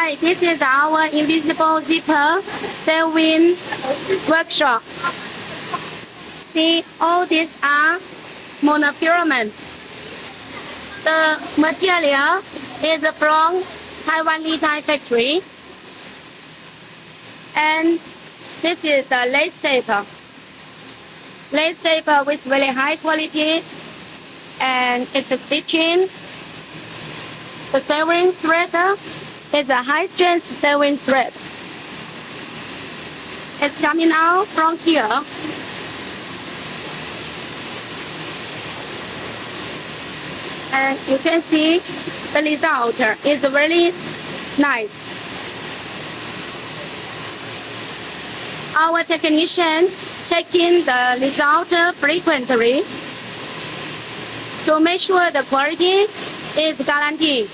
Hi, this is our invisible zipper sewing workshop. See, all these are monofilament. The material is from Taiwan Thai factory. And this is the lace taper. Lace taper with very high quality, and it's a stitching. The sewing thread is a high strength sewing thread. It's coming out from here. And you can see the result is very nice. Our technician checking the result frequently to make sure the quality is guaranteed.